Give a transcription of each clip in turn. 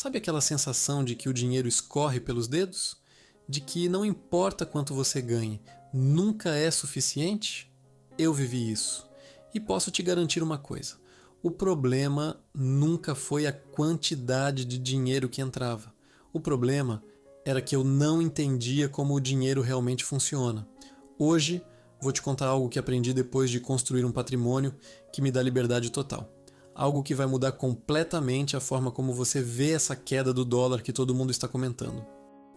Sabe aquela sensação de que o dinheiro escorre pelos dedos? De que não importa quanto você ganhe, nunca é suficiente? Eu vivi isso. E posso te garantir uma coisa: o problema nunca foi a quantidade de dinheiro que entrava. O problema era que eu não entendia como o dinheiro realmente funciona. Hoje, vou te contar algo que aprendi depois de construir um patrimônio que me dá liberdade total. Algo que vai mudar completamente a forma como você vê essa queda do dólar que todo mundo está comentando.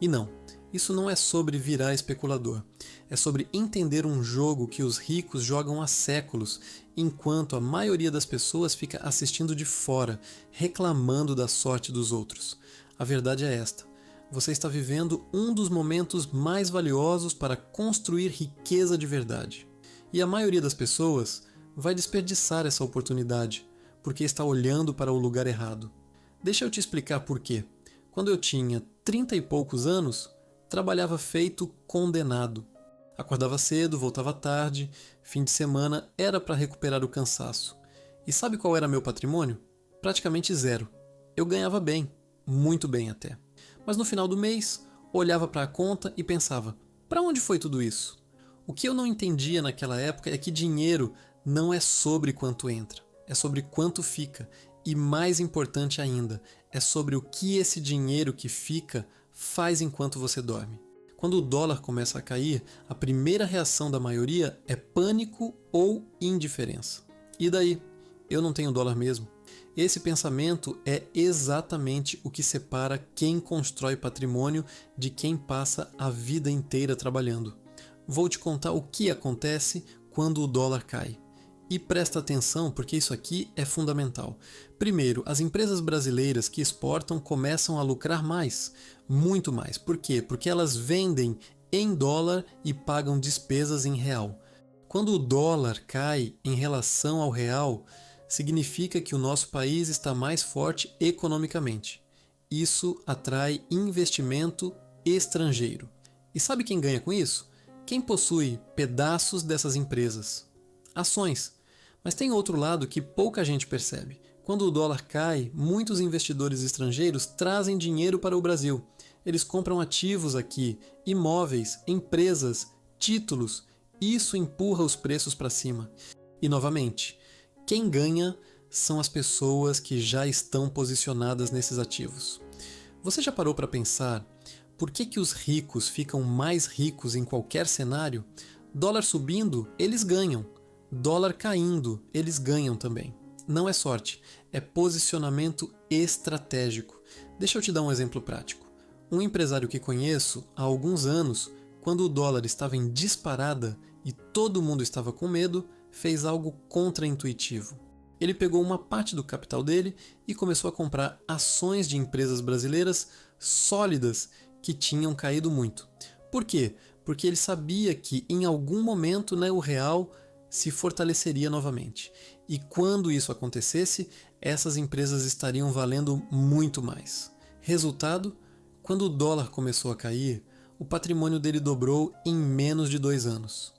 E não, isso não é sobre virar especulador. É sobre entender um jogo que os ricos jogam há séculos, enquanto a maioria das pessoas fica assistindo de fora, reclamando da sorte dos outros. A verdade é esta: você está vivendo um dos momentos mais valiosos para construir riqueza de verdade. E a maioria das pessoas vai desperdiçar essa oportunidade, porque está olhando para o lugar errado. Deixa eu te explicar por quê. Quando eu tinha 30 e poucos anos, trabalhava feito condenado. Acordava cedo, voltava tarde, fim de semana era para recuperar o cansaço. E sabe qual era meu patrimônio? Praticamente zero. Eu ganhava bem, muito bem até. Mas no final do mês, olhava para a conta e pensava: para onde foi tudo isso? O que eu não entendia naquela época é que dinheiro não é sobre quanto entra, é sobre quanto fica. E mais importante ainda, é sobre o que esse dinheiro que fica faz enquanto você dorme. Quando o dólar começa a cair, a primeira reação da maioria é pânico ou indiferença. E daí? Eu não tenho dólar mesmo. Esse pensamento é exatamente o que separa quem constrói patrimônio de quem passa a vida inteira trabalhando. Vou te contar o que acontece quando o dólar cai. E presta atenção, porque isso aqui é fundamental. Primeiro, as empresas brasileiras que exportam começam a lucrar mais, muito mais. Por quê? Porque elas vendem em dólar e pagam despesas em real. Quando o dólar cai em relação ao real, significa que o nosso país está mais forte economicamente. Isso atrai investimento estrangeiro. E sabe quem ganha com isso? Quem possui pedaços dessas empresas? Ações. Mas tem outro lado que pouca gente percebe. Quando o dólar cai, muitos investidores estrangeiros trazem dinheiro para o Brasil. Eles compram ativos aqui, imóveis, empresas, títulos. Isso empurra os preços para cima. E novamente, quem ganha são as pessoas que já estão posicionadas nesses ativos. Você já parou para pensar por que os ricos ficam mais ricos em qualquer cenário? Dólar subindo, eles ganham. Dólar caindo, eles ganham também. Não é sorte, é posicionamento estratégico. Deixa eu te dar um exemplo prático. Um empresário que conheço há alguns anos, quando o dólar estava em disparada e todo mundo estava com medo, fez algo contraintuitivo. Ele pegou uma parte do capital dele e começou a comprar ações de empresas brasileiras sólidas que tinham caído muito. Por quê? Porque ele sabia que em algum momento, o real se fortaleceria novamente. E quando isso acontecesse, essas empresas estariam valendo muito mais. Resultado, quando o dólar começou a cair, o patrimônio dele dobrou em menos de 2 anos.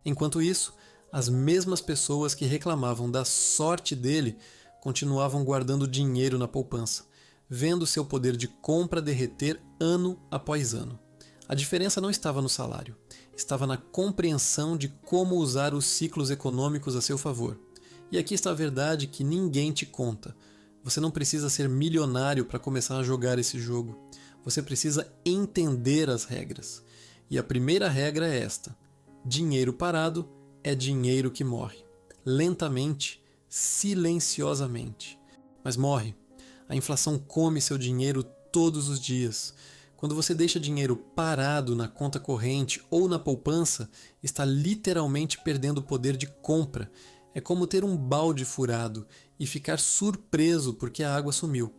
Enquanto isso, as mesmas pessoas que reclamavam da sorte dele continuavam guardando dinheiro na poupança, vendo seu poder de compra derreter ano após ano. A diferença não estava no salário, estava na compreensão de como usar os ciclos econômicos a seu favor. E aqui está a verdade que ninguém te conta. Você não precisa ser milionário para começar a jogar esse jogo. Você precisa entender as regras. E a primeira regra é esta: dinheiro parado é dinheiro que morre. Lentamente, silenciosamente. Mas morre. A inflação come seu dinheiro todos os dias. Quando você deixa dinheiro parado na conta corrente ou na poupança, está literalmente perdendo o poder de compra. É como ter um balde furado e ficar surpreso porque a água sumiu.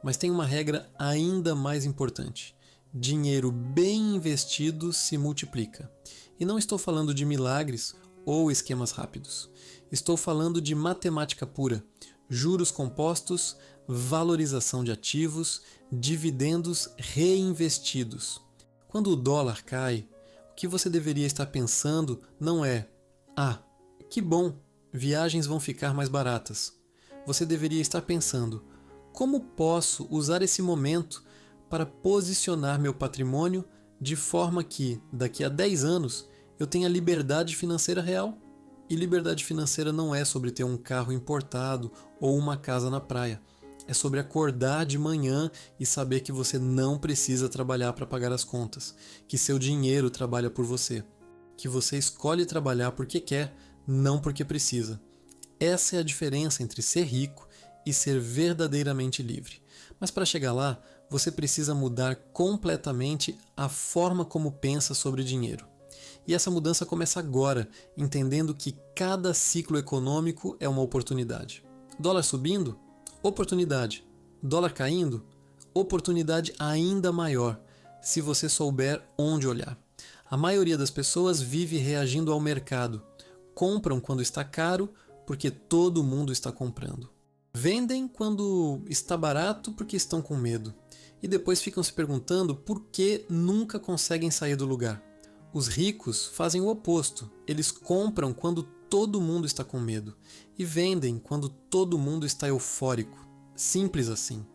Mas tem uma regra ainda mais importante: dinheiro bem investido se multiplica. E não estou falando de milagres ou esquemas rápidos. Estou falando de matemática pura. Juros compostos, valorização de ativos, dividendos reinvestidos. Quando o dólar cai, o que você deveria estar pensando não é: ah, que bom, viagens vão ficar mais baratas. Você deveria estar pensando: Como posso usar esse momento para posicionar meu patrimônio de forma que, daqui a 10 anos, eu tenha liberdade financeira real? E liberdade financeira não é sobre ter um carro importado ou uma casa na praia. É sobre acordar de manhã e saber que você não precisa trabalhar para pagar as contas, que seu dinheiro trabalha por você, que você escolhe trabalhar porque quer, não porque precisa. Essa é a diferença entre ser rico e ser verdadeiramente livre. Mas para chegar lá, você precisa mudar completamente a forma como pensa sobre dinheiro. E essa mudança começa agora, entendendo que cada ciclo econômico é uma oportunidade. Dólar subindo? Oportunidade. Dólar caindo? Oportunidade ainda maior, se você souber onde olhar. A maioria das pessoas vive reagindo ao mercado. Compram quando está caro, porque todo mundo está comprando. Vendem quando está barato, porque estão com medo. E depois ficam se perguntando por que nunca conseguem sair do lugar. Os ricos fazem o oposto. Eles compram quando todo mundo está com medo e vendem quando todo mundo está eufórico. Simples assim.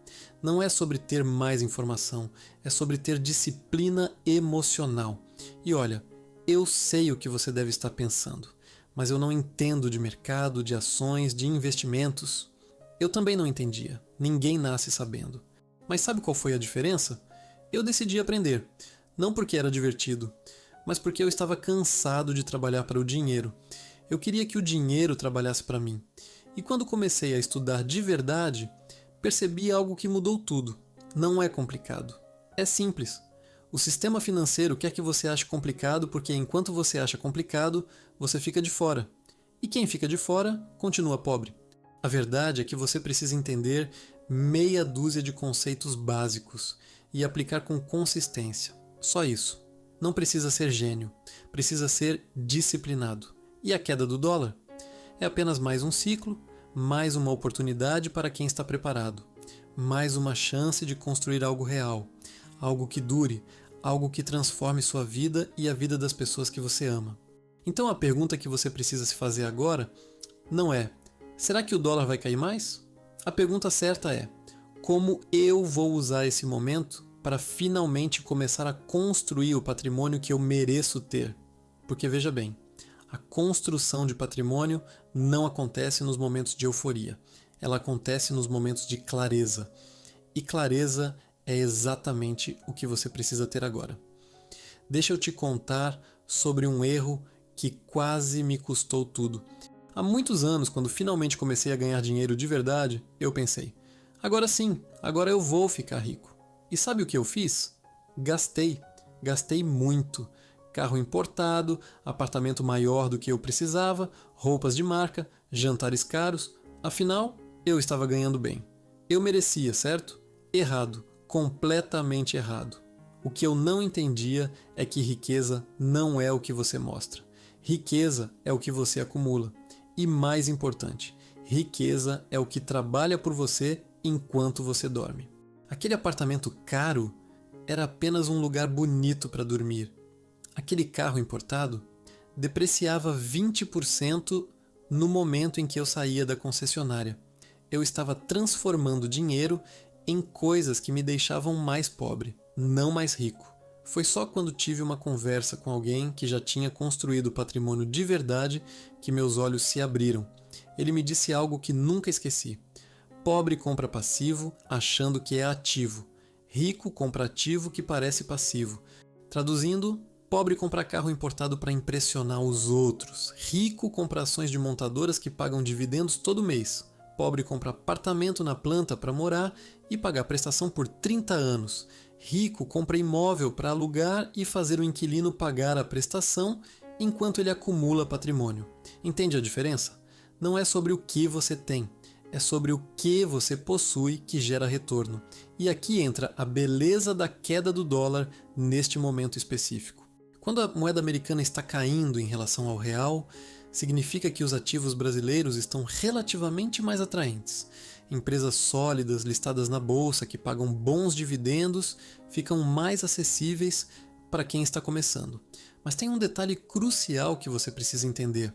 Não é sobre ter mais informação, é sobre ter disciplina emocional. E olha, eu sei o que você deve estar pensando, mas eu não entendo de mercado, de ações, de investimentos. Eu também não entendia. Ninguém nasce sabendo. Mas sabe qual foi a diferença? Eu decidi aprender. Não porque era divertido, mas porque eu estava cansado de trabalhar para o dinheiro. Eu queria que o dinheiro trabalhasse para mim. E quando comecei a estudar de verdade, percebi algo que mudou tudo. Não é complicado. É simples. O sistema financeiro quer que você ache complicado porque enquanto você acha complicado, você fica de fora. E quem fica de fora, continua pobre. A verdade é que você precisa entender meia dúzia de conceitos básicos e aplicar com consistência. Só isso. Não precisa ser gênio, precisa ser disciplinado. E a queda do dólar? É apenas mais um ciclo, mais uma oportunidade para quem está preparado, mais uma chance de construir algo real, algo que dure, algo que transforme sua vida e a vida das pessoas que você ama. Então a pergunta que você precisa se fazer agora não é: será que o dólar vai cair mais? A pergunta certa é: como eu vou usar esse momento para finalmente começar a construir o patrimônio que eu mereço ter? Porque veja bem, a construção de patrimônio não acontece nos momentos de euforia, ela acontece nos momentos de clareza. E clareza é exatamente o que você precisa ter agora. Deixa eu te contar sobre um erro que quase me custou tudo. Há muitos anos, quando finalmente comecei a ganhar dinheiro de verdade, eu pensei: agora sim, agora eu vou ficar rico. E sabe o que eu fiz? Gastei muito. Carro importado, apartamento maior do que eu precisava, roupas de marca, jantares caros. Afinal, eu estava ganhando bem. Eu merecia, certo? Errado, completamente errado. O que eu não entendia é que riqueza não é o que você mostra. Riqueza é o que você acumula. E mais importante, riqueza é o que trabalha por você enquanto você dorme. Aquele apartamento caro era apenas um lugar bonito para dormir. Aquele carro importado depreciava 20% no momento em que eu saía da concessionária. Eu estava transformando dinheiro em coisas que me deixavam mais pobre, não mais rico. Foi só quando tive uma conversa com alguém que já tinha construído patrimônio de verdade que meus olhos se abriram. Ele me disse algo que nunca esqueci. Pobre compra passivo achando que é ativo. Rico compra ativo que parece passivo. Traduzindo, pobre compra carro importado para impressionar os outros. Rico compra ações de montadoras que pagam dividendos todo mês. Pobre compra apartamento na planta para morar e pagar prestação por 30 anos. Rico compra imóvel para alugar e fazer o inquilino pagar a prestação enquanto ele acumula patrimônio. Entende a diferença? Não é sobre o que você tem, é sobre o que você possui que gera retorno. E aqui entra a beleza da queda do dólar neste momento específico. Quando a moeda americana está caindo em relação ao real, significa que os ativos brasileiros estão relativamente mais atraentes. Empresas sólidas listadas na bolsa que pagam bons dividendos ficam mais acessíveis para quem está começando. Mas tem um detalhe crucial que você precisa entender.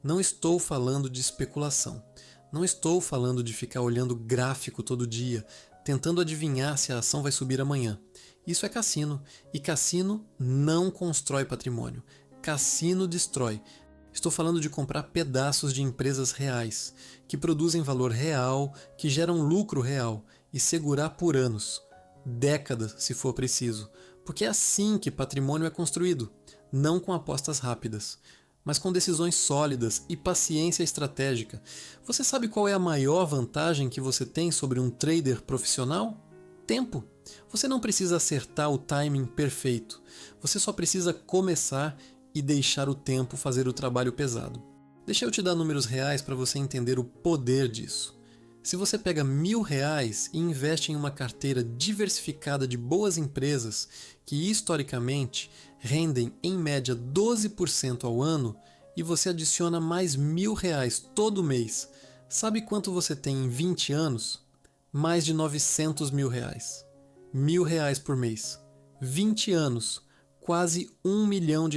Não estou falando de especulação. Não estou falando de ficar olhando gráfico todo dia, tentando adivinhar se a ação vai subir amanhã. Isso é cassino, e cassino não constrói patrimônio. Cassino destrói. Estou falando de comprar pedaços de empresas reais, que produzem valor real, que geram lucro real, e segurar por anos, décadas se for preciso, porque é assim que patrimônio é construído, não com apostas rápidas, mas com decisões sólidas e paciência estratégica. Você sabe qual é a maior vantagem que você tem sobre um trader profissional? Tempo. Você não precisa acertar o timing perfeito. Você só precisa começar e deixar o tempo fazer o trabalho pesado. Deixa eu te dar números reais para você entender o poder disso. Se você pega R$ 1.000 e investe em uma carteira diversificada de boas empresas que historicamente rendem em média 12% ao ano e você adiciona mais R$ 1.000 todo mês, sabe quanto você tem em 20 anos? Mais de R$ 900 mil. R$ 1.000 por mês. 20 anos, quase R$ 1 milhão.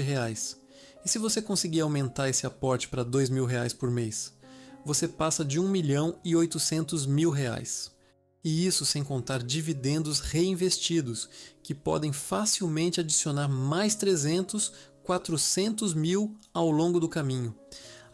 E se você conseguir aumentar esse aporte para R$ 2.000 por mês? Você passa de R$ 1.800.000. E isso sem contar dividendos reinvestidos, que podem facilmente adicionar mais 300, 400 mil ao longo do caminho.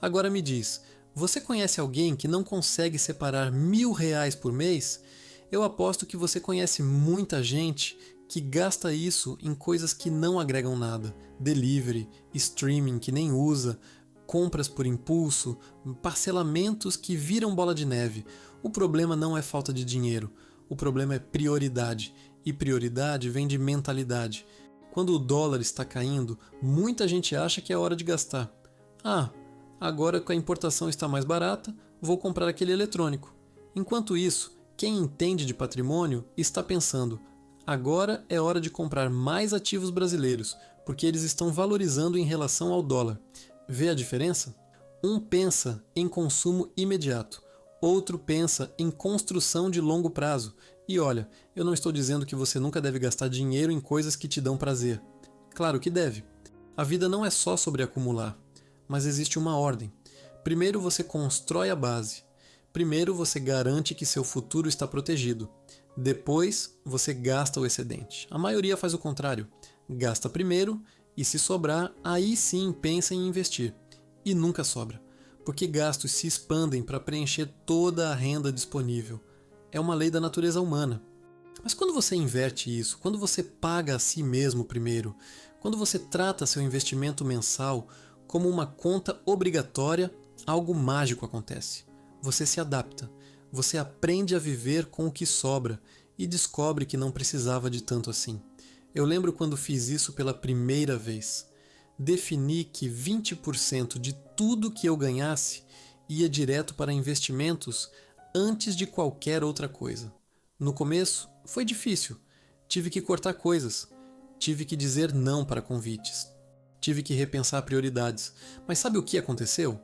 Agora me diz, você conhece alguém que não consegue separar R$ 1.000 por mês? Eu aposto que você conhece muita gente que gasta isso em coisas que não agregam nada. Delivery, streaming que nem usa, compras por impulso, parcelamentos que viram bola de neve. O problema não é falta de dinheiro, o problema é prioridade. E prioridade vem de mentalidade. Quando o dólar está caindo, muita gente acha que é hora de gastar. Ah, agora que a importação está mais barata, vou comprar aquele eletrônico. Enquanto isso, quem entende de patrimônio está pensando: agora é hora de comprar mais ativos brasileiros, porque eles estão valorizando em relação ao dólar. Vê a diferença? Um pensa em consumo imediato, outro pensa em construção de longo prazo. E olha, eu não estou dizendo que você nunca deve gastar dinheiro em coisas que te dão prazer. Claro que deve. A vida não é só sobre acumular, mas existe uma ordem. Primeiro você constrói a base. Primeiro você garante que seu futuro está protegido. Depois você gasta o excedente. A maioria faz o contrário. Gasta primeiro e, se sobrar, aí sim pensa em investir. E nunca sobra, porque gastos se expandem para preencher toda a renda disponível. É uma lei da natureza humana. Mas quando você inverte isso, quando você paga a si mesmo primeiro, quando você trata seu investimento mensal como uma conta obrigatória, algo mágico acontece. Você se adapta, você aprende a viver com o que sobra e descobre que não precisava de tanto assim. Eu lembro quando fiz isso pela primeira vez. Defini que 20% de tudo que eu ganhasse ia direto para investimentos antes de qualquer outra coisa. No começo, foi difícil. Tive que cortar coisas. Tive que dizer não para convites. Tive que repensar prioridades. Mas sabe o que aconteceu?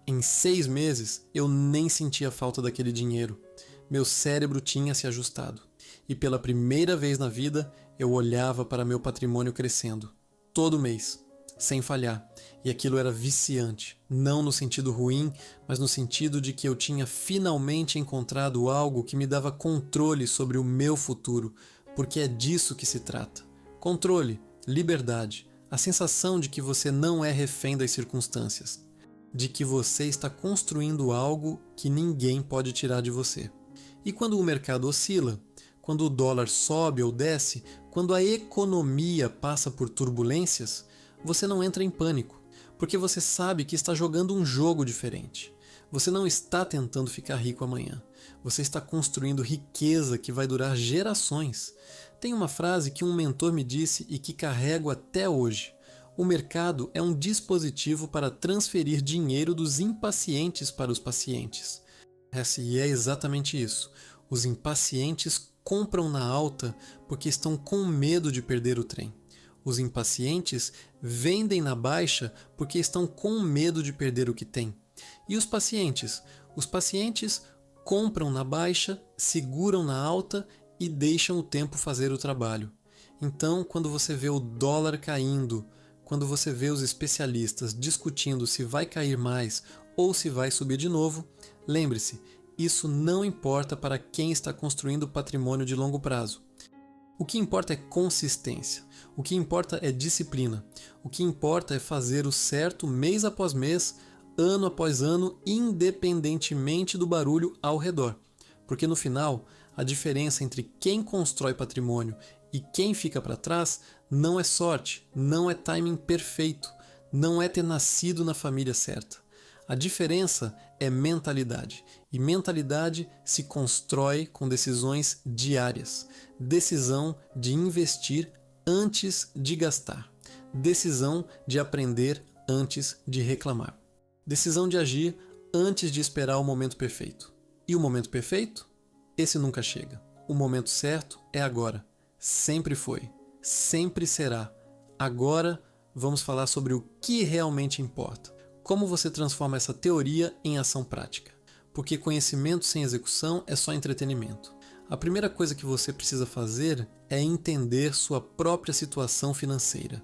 Em 6 meses, eu nem sentia falta daquele dinheiro. Meu cérebro tinha se ajustado. E pela primeira vez na vida, eu olhava para meu patrimônio crescendo. Todo mês, sem falhar. E aquilo era viciante. Não no sentido ruim, mas no sentido de que eu tinha finalmente encontrado algo que me dava controle sobre o meu futuro. Porque é disso que se trata. Controle, liberdade, a sensação de que você não é refém das circunstâncias. De que você está construindo algo que ninguém pode tirar de você. E quando o mercado oscila, quando o dólar sobe ou desce, quando a economia passa por turbulências, você não entra em pânico, porque você sabe que está jogando um jogo diferente. Você não está tentando ficar rico amanhã. Você está construindo riqueza que vai durar gerações. Tem uma frase que um mentor me disse e que carrego até hoje. O mercado é um dispositivo para transferir dinheiro dos impacientes para os pacientes. E é exatamente isso. Os impacientes compram na alta porque estão com medo de perder o trem. Os impacientes vendem na baixa porque estão com medo de perder o que têm. E os pacientes? Os pacientes compram na baixa, seguram na alta e deixam o tempo fazer o trabalho. Então, quando você vê o dólar caindo, quando você vê os especialistas discutindo se vai cair mais ou se vai subir de novo, Lembre-se, isso não importa para quem está construindo patrimônio de longo prazo. O que importa é consistência, o que importa é disciplina, o que importa é fazer o certo mês após mês, ano após ano, independentemente do barulho ao redor. Porque no final, a diferença entre quem constrói patrimônio e quem fica para trás não é sorte, não é timing perfeito, não é ter nascido na família certa. A diferença é mentalidade, e mentalidade se constrói com decisões diárias. Decisão de investir antes de gastar. Decisão de aprender antes de reclamar. Decisão de agir antes de esperar o momento perfeito. E o momento perfeito? Esse nunca chega. O momento certo é agora. Sempre foi. Sempre será. Agora vamos falar sobre o que realmente importa. Como você transforma essa teoria em ação prática? Porque conhecimento sem execução é só entretenimento. A primeira coisa que você precisa fazer é entender sua própria situação financeira.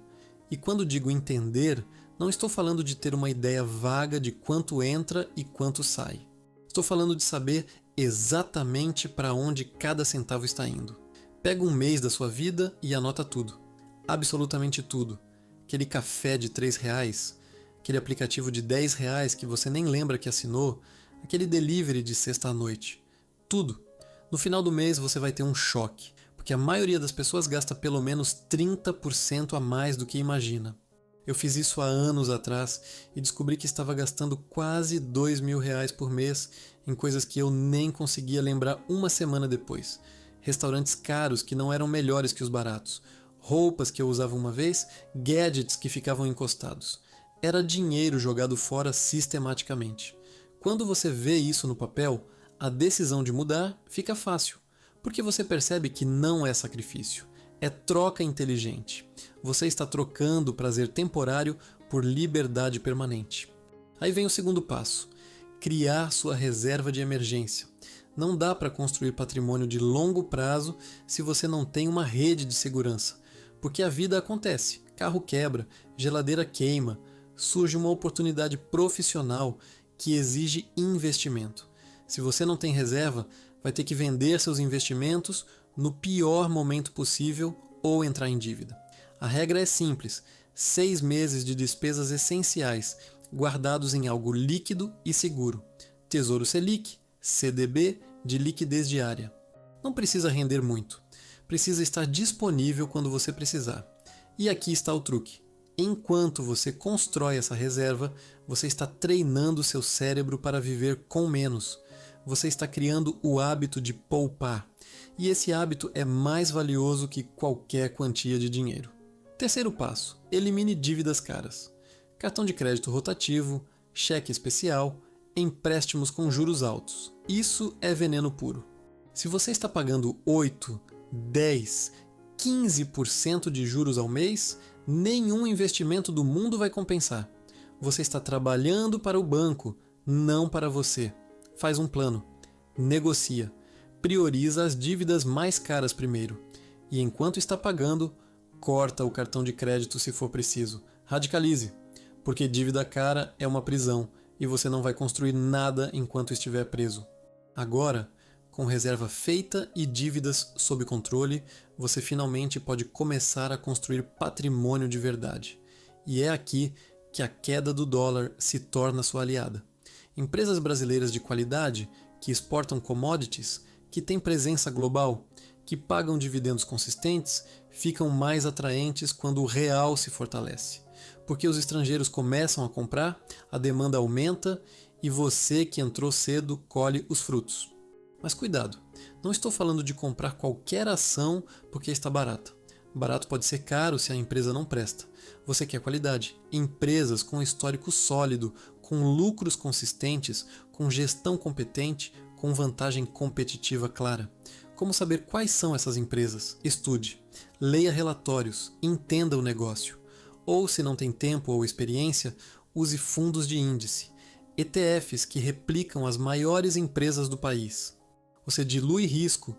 E quando digo entender, não estou falando de ter uma ideia vaga de quanto entra e quanto sai. Estou falando de saber exatamente para onde cada centavo está indo. Pega um mês da sua vida e anota tudo. Absolutamente tudo. Aquele café de R$3, aquele aplicativo de R$10 que você nem lembra que assinou, aquele delivery de sexta à noite. Tudo. No final do mês você vai ter um choque, porque a maioria das pessoas gasta pelo menos 30% a mais do que imagina. Eu fiz isso há anos atrás e descobri que estava gastando quase R$2.000 por mês em coisas que eu nem conseguia lembrar uma semana depois. Restaurantes caros que não eram melhores que os baratos, roupas que eu usava uma vez, gadgets que ficavam encostados. Era dinheiro jogado fora sistematicamente. Quando você vê isso no papel, a decisão de mudar fica fácil, porque você percebe que não é sacrifício, é troca inteligente. Você está trocando prazer temporário por liberdade permanente. Aí vem o segundo passo: criar sua reserva de emergência. Não dá para construir patrimônio de longo prazo se você não tem uma rede de segurança, porque a vida acontece, carro quebra, geladeira queima, surge uma oportunidade profissional que exige investimento. Se você não tem reserva, vai ter que vender seus investimentos no pior momento possível ou entrar em dívida. A regra é simples: 6 meses de despesas essenciais guardados em algo líquido e seguro. Tesouro Selic, CDB, de liquidez diária. Não precisa render muito. Precisa estar disponível quando você precisar. E aqui está o truque. Enquanto você constrói essa reserva, você está treinando seu cérebro para viver com menos. Você está criando o hábito de poupar. E esse hábito é mais valioso que qualquer quantia de dinheiro. Terceiro passo: elimine dívidas caras. Cartão de crédito rotativo, cheque especial, empréstimos com juros altos. Isso é veneno puro. Se você está pagando 8, 10, 15% de juros ao mês, nenhum investimento do mundo vai compensar. Você está trabalhando para o banco, não para você. Faz um plano, negocia, prioriza as dívidas mais caras primeiro. E enquanto está pagando, corta o cartão de crédito se for preciso. Radicalize, porque dívida cara é uma prisão e você não vai construir nada enquanto estiver preso. Agora, com reserva feita e dívidas sob controle, você finalmente pode começar a construir patrimônio de verdade. E é aqui que a queda do dólar se torna sua aliada. Empresas brasileiras de qualidade, que exportam commodities, que têm presença global, que pagam dividendos consistentes, ficam mais atraentes quando o real se fortalece. Porque os estrangeiros começam a comprar, a demanda aumenta e você que entrou cedo colhe os frutos. Mas cuidado, não estou falando de comprar qualquer ação porque está barata. Barato pode ser caro se a empresa não presta. Você quer qualidade, empresas com histórico sólido, com lucros consistentes, com gestão competente, com vantagem competitiva clara. Como saber quais são essas empresas? Estude, leia relatórios, entenda o negócio. Ou, se não tem tempo ou experiência, use fundos de índice, ETFs que replicam as maiores empresas do país. Você dilui risco,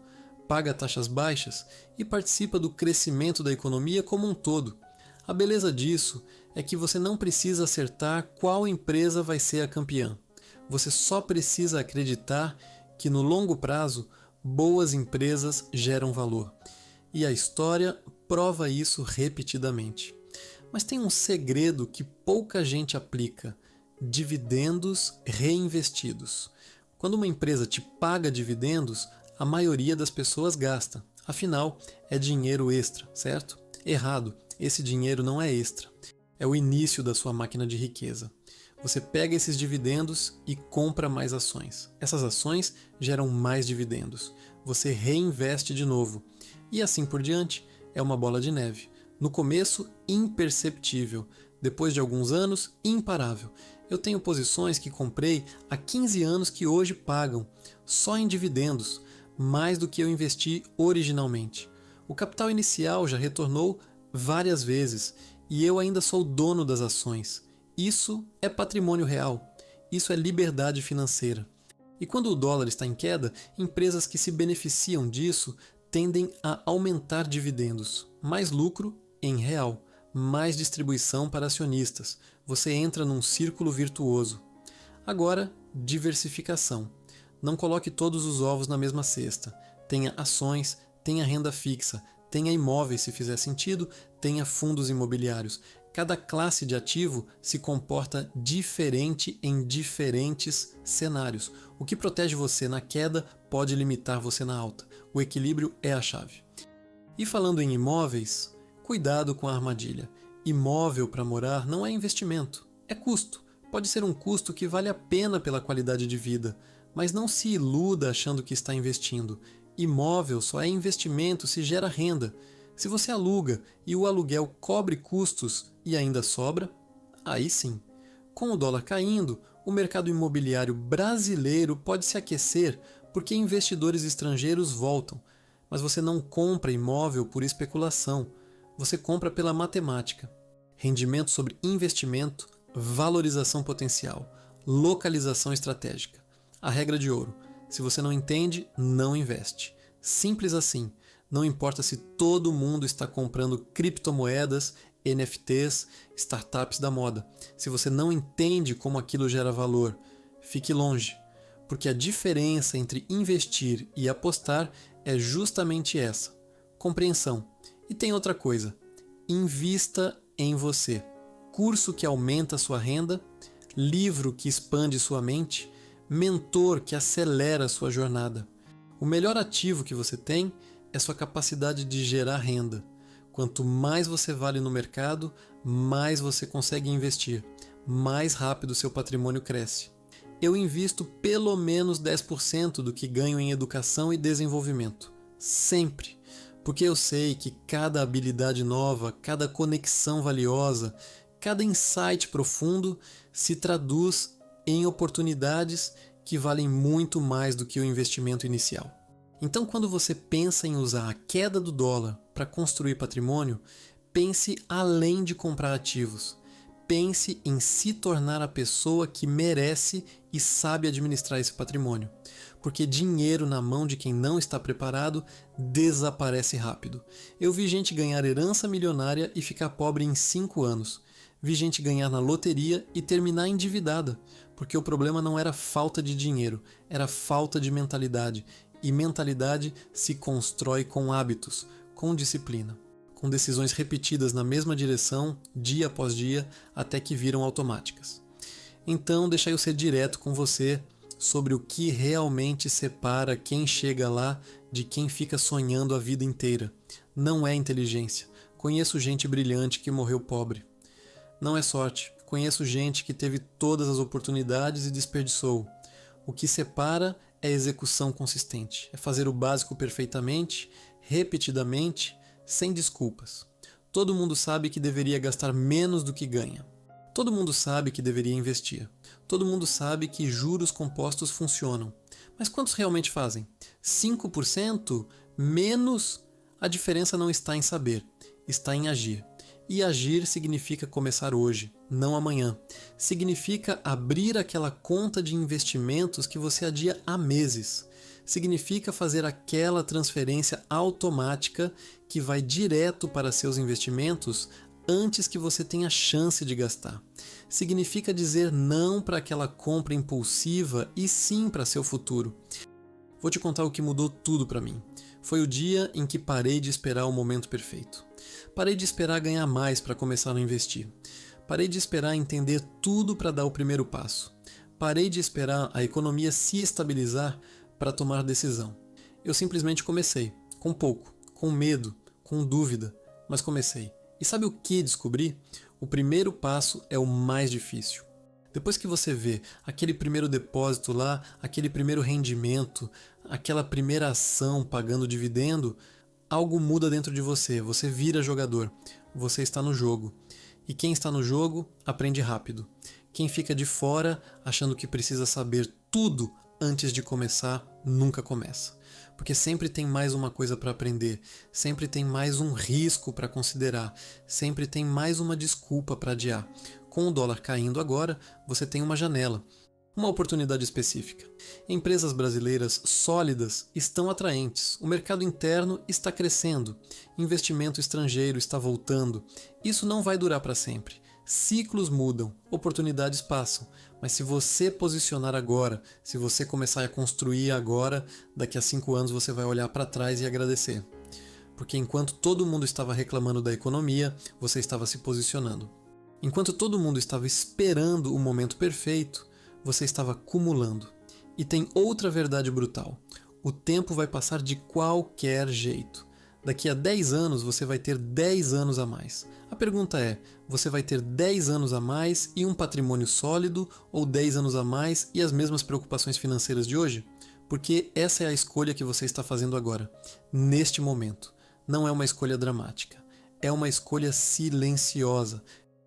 paga taxas baixas e participa do crescimento da economia como um todo. A beleza disso é que você não precisa acertar qual empresa vai ser a campeã. Você só precisa acreditar que no longo prazo, boas empresas geram valor. E a história prova isso repetidamente. Mas tem um segredo que pouca gente aplica: dividendos reinvestidos. Quando uma empresa te paga dividendos, a maioria das pessoas gasta. Afinal, é dinheiro extra, certo? Errado, esse dinheiro não é extra. É o início da sua máquina de riqueza. Você pega esses dividendos e compra mais ações. Essas ações geram mais dividendos. Você reinveste de novo. E assim por diante, é uma bola de neve. No começo, imperceptível. Depois de alguns anos, imparável. Eu tenho posições que comprei há 15 anos que hoje pagam, só em dividendos, mais do que eu investi originalmente. O capital inicial já retornou várias vezes e eu ainda sou dono das ações. Isso é patrimônio real. Isso é liberdade financeira. E quando o dólar está em queda, empresas que se beneficiam disso tendem a aumentar dividendos. Mais lucro em real, mais distribuição para acionistas. Você entra num círculo virtuoso. Agora, diversificação. Não coloque todos os ovos na mesma cesta. Tenha ações, tenha renda fixa, tenha imóveis se fizer sentido, tenha fundos imobiliários. Cada classe de ativo se comporta diferente em diferentes cenários. O que protege você na queda pode limitar você na alta. O equilíbrio é a chave. E falando em imóveis, cuidado com a armadilha. Imóvel para morar não é investimento, é custo. Pode ser um custo que vale a pena pela qualidade de vida, mas não se iluda achando que está investindo. Imóvel só é investimento se gera renda. Se você aluga e o aluguel cobre custos e ainda sobra, aí sim. Com o dólar caindo, o mercado imobiliário brasileiro pode se aquecer porque investidores estrangeiros voltam. Mas você não compra imóvel por especulação, você compra pela matemática. Rendimento sobre investimento, valorização potencial, localização estratégica. A regra de ouro: se você não entende, não investe. Simples assim. Não importa se todo mundo está comprando criptomoedas, NFTs, startups da moda. Se você não entende como aquilo gera valor, fique longe. Porque a diferença entre investir e apostar é justamente essa: compreensão. E tem outra coisa: invista em você. Curso que aumenta sua renda, livro que expande sua mente, mentor que acelera sua jornada. O melhor ativo que você tem é sua capacidade de gerar renda. Quanto mais você vale no mercado, mais você consegue investir, mais rápido seu patrimônio cresce. Eu invisto pelo menos 10% do que ganho em educação e desenvolvimento. Sempre. Porque eu sei que cada habilidade nova, cada conexão valiosa, cada insight profundo se traduz em oportunidades que valem muito mais do que o investimento inicial. Então, quando você pensa em usar a queda do dólar para construir patrimônio, pense além de comprar ativos. Pense em se tornar a pessoa que merece e sabe administrar esse patrimônio. Porque dinheiro na mão de quem não está preparado desaparece rápido. Eu vi gente ganhar herança milionária e ficar pobre em 5 anos. Vi gente ganhar na loteria e terminar endividada, porque o problema não era falta de dinheiro, era falta de mentalidade. E mentalidade se constrói com hábitos, com disciplina, com decisões repetidas na mesma direção, dia após dia, até que viram automáticas. Então, deixa eu ser direto com você sobre o que realmente separa quem chega lá de quem fica sonhando a vida inteira. Não é inteligência. Conheço gente brilhante que morreu pobre. Não é sorte. Conheço gente que teve todas as oportunidades e desperdiçou. O que separa é execução consistente. É fazer o básico perfeitamente, repetidamente, sem desculpas. Todo mundo sabe que deveria gastar menos do que ganha. Todo mundo sabe que deveria investir. Todo mundo sabe que juros compostos funcionam. Mas quantos realmente fazem? 5%? Menos? A diferença não está em saber, está em agir. E agir significa começar hoje, não amanhã. Significa abrir aquela conta de investimentos que você adia há meses. Significa fazer aquela transferência automática que vai direto para seus investimentos antes que você tenha chance de gastar. Significa dizer não para aquela compra impulsiva e sim para seu futuro. Vou te contar o que mudou tudo para mim. Foi o dia em que parei de esperar o momento perfeito. Parei de esperar ganhar mais para começar a investir. Parei de esperar entender tudo para dar o primeiro passo. Parei de esperar a economia se estabilizar para tomar decisão. Eu simplesmente comecei, com pouco, com medo, com dúvida, mas comecei. E sabe o que descobri? O primeiro passo é o mais difícil. Depois que você vê aquele primeiro depósito lá, aquele primeiro rendimento, aquela primeira ação pagando dividendo, algo muda dentro de você, você vira jogador, você está no jogo. E quem está no jogo aprende rápido. Quem fica de fora achando que precisa saber tudo antes de começar, nunca começa. Porque sempre tem mais uma coisa para aprender, sempre tem mais um risco para considerar, sempre tem mais uma desculpa para adiar. Com o dólar caindo agora, você tem uma janela, uma oportunidade específica. Empresas brasileiras sólidas estão atraentes, o mercado interno está crescendo, investimento estrangeiro está voltando. Isso não vai durar para sempre. Ciclos mudam, oportunidades passam, mas se você posicionar agora, se você começar a construir agora, daqui a 5 anos você vai olhar para trás e agradecer. Porque enquanto todo mundo estava reclamando da economia, você estava se posicionando. Enquanto todo mundo estava esperando o momento perfeito, você estava acumulando. E tem outra verdade brutal. O tempo vai passar de qualquer jeito. Daqui a 10 anos você vai ter 10 anos a mais. A pergunta é, você vai ter 10 anos a mais e um patrimônio sólido ou 10 anos a mais e as mesmas preocupações financeiras de hoje? Porque essa é a escolha que você está fazendo agora, neste momento. Não é uma escolha dramática. É uma escolha silenciosa.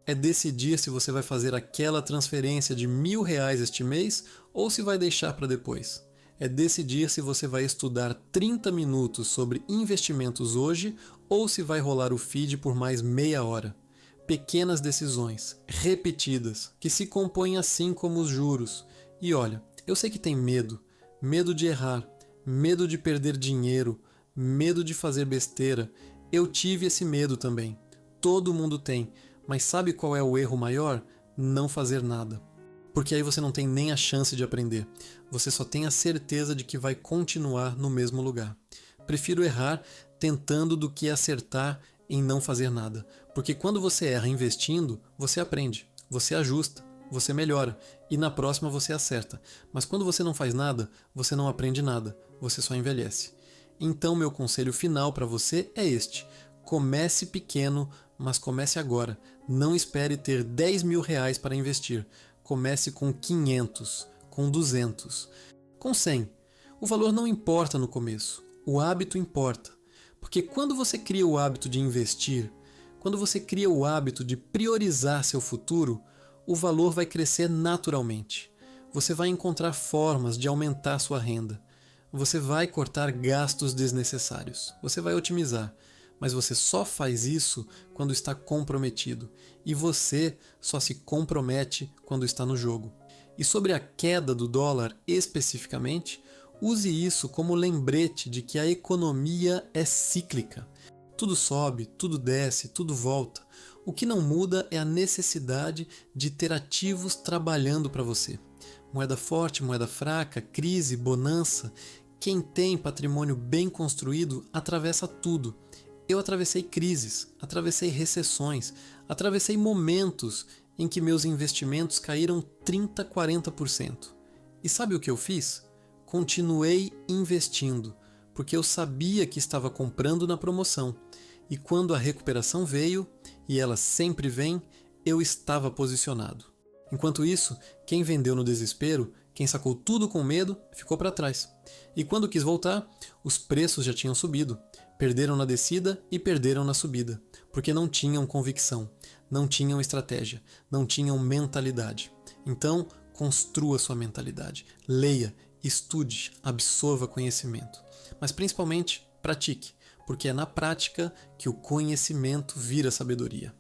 É decidir se você vai fazer aquela transferência de R$1.000 este mês ou se vai deixar para depois. É decidir se você vai estudar 30 minutos sobre investimentos hoje ou se vai rolar o feed por mais meia hora. Pequenas decisões, repetidas, que se compõem assim como os juros. E olha, eu sei que tem medo. Medo de errar, medo de perder dinheiro, medo de fazer besteira. Eu tive esse medo também. Todo mundo tem. Mas sabe qual é o erro maior? Não fazer nada. Porque aí você não tem nem a chance de aprender. Você só tem a certeza de que vai continuar no mesmo lugar. Prefiro errar tentando do que acertar em não fazer nada. Porque quando você erra investindo, você aprende, você ajusta, você melhora e na próxima você acerta. Mas quando você não faz nada, você não aprende nada, você só envelhece. Então meu conselho final para você é este. Comece pequeno, mas comece agora. Não espere ter R$10.000 para investir. Comece com 500, com 200, com 100. O valor não importa no começo, o hábito importa. Porque quando você cria o hábito de investir, quando você cria o hábito de priorizar seu futuro, o valor vai crescer naturalmente. Você vai encontrar formas de aumentar sua renda. Você vai cortar gastos desnecessários. Você vai otimizar. Mas você só faz isso quando está comprometido. E você só se compromete quando está no jogo. E sobre a queda do dólar especificamente, use isso como lembrete de que a economia é cíclica. Tudo sobe, tudo desce, tudo volta. O que não muda é a necessidade de ter ativos trabalhando para você. Moeda forte, moeda fraca, crise, bonança. Quem tem patrimônio bem construído atravessa tudo. Eu atravessei crises, atravessei recessões, atravessei momentos em que meus investimentos caíram 30%, 40%. E sabe o que eu fiz? Continuei investindo, porque eu sabia que estava comprando na promoção. E quando a recuperação veio, e ela sempre vem, eu estava posicionado. Enquanto isso, quem vendeu no desespero, quem sacou tudo com medo, ficou para trás. E quando quis voltar, os preços já tinham subido. Perderam na descida e perderam na subida, porque não tinham convicção, não tinham estratégia, não tinham mentalidade. Então, construa sua mentalidade. Leia, estude, absorva conhecimento. Mas principalmente, pratique, porque é na prática que o conhecimento vira sabedoria.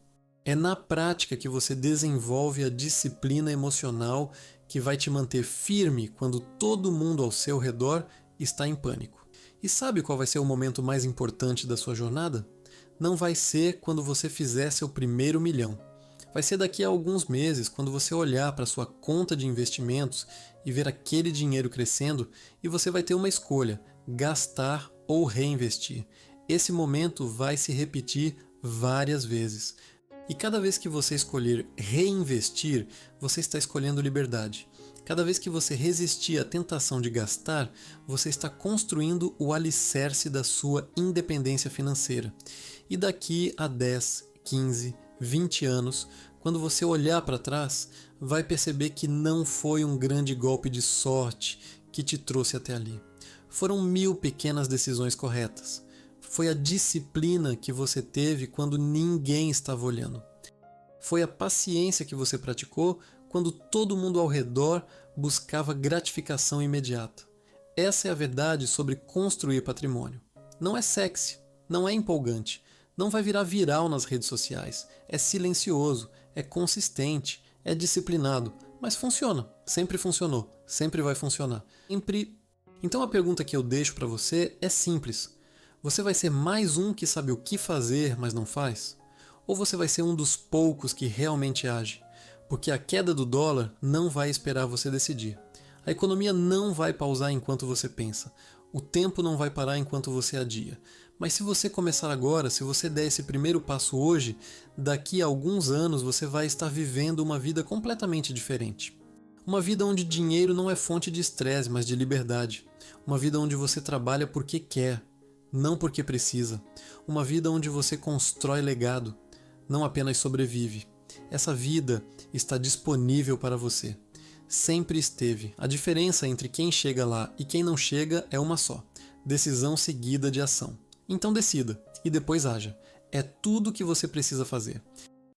É na prática que você desenvolve a disciplina emocional que vai te manter firme quando todo mundo ao seu redor está em pânico. E sabe qual vai ser o momento mais importante da sua jornada? não vai ser quando você fizer seu primeiro milhão. Vai ser daqui a alguns meses, quando você olhar para sua conta de investimentos e ver aquele dinheiro crescendo, e você vai ter uma escolha: gastar ou reinvestir. Esse momento vai se repetir várias vezes. E cada vez que você escolher reinvestir, você está escolhendo liberdade. Cada vez que você resistir à tentação de gastar, você está construindo o alicerce da sua independência financeira. E daqui a 10, 15, 20 anos, quando você olhar para trás, vai perceber que não foi um grande golpe de sorte que te trouxe até ali. Foram 1000 pequenas decisões corretas. Foi a disciplina que você teve quando ninguém estava olhando. Foi a paciência que você praticou quando todo mundo ao redor buscava gratificação imediata. Essa é a verdade sobre construir patrimônio. Não é sexy, não é empolgante, não vai virar viral nas redes sociais. É silencioso, é consistente, é disciplinado, mas funciona, sempre funcionou, sempre vai funcionar. Sempre. Então a pergunta que eu deixo para você é simples. Você vai ser mais um que sabe o que fazer, mas não faz? Ou você vai ser um dos poucos que realmente age? Porque a queda do dólar não vai esperar você decidir. A economia não vai pausar enquanto você pensa. O tempo não vai parar enquanto você adia. Mas se você começar agora, se você der esse primeiro passo hoje, daqui a alguns anos você vai estar vivendo uma vida completamente diferente. Uma vida onde dinheiro não é fonte de estresse, mas de liberdade. Uma vida onde você trabalha porque quer, não porque precisa. Uma vida onde você constrói legado, não apenas sobrevive. Essa vida está disponível para você. Sempre esteve. A diferença entre quem chega lá e quem não chega é uma só: decisão seguida de ação. Então decida e depois haja. É tudo o que você precisa fazer.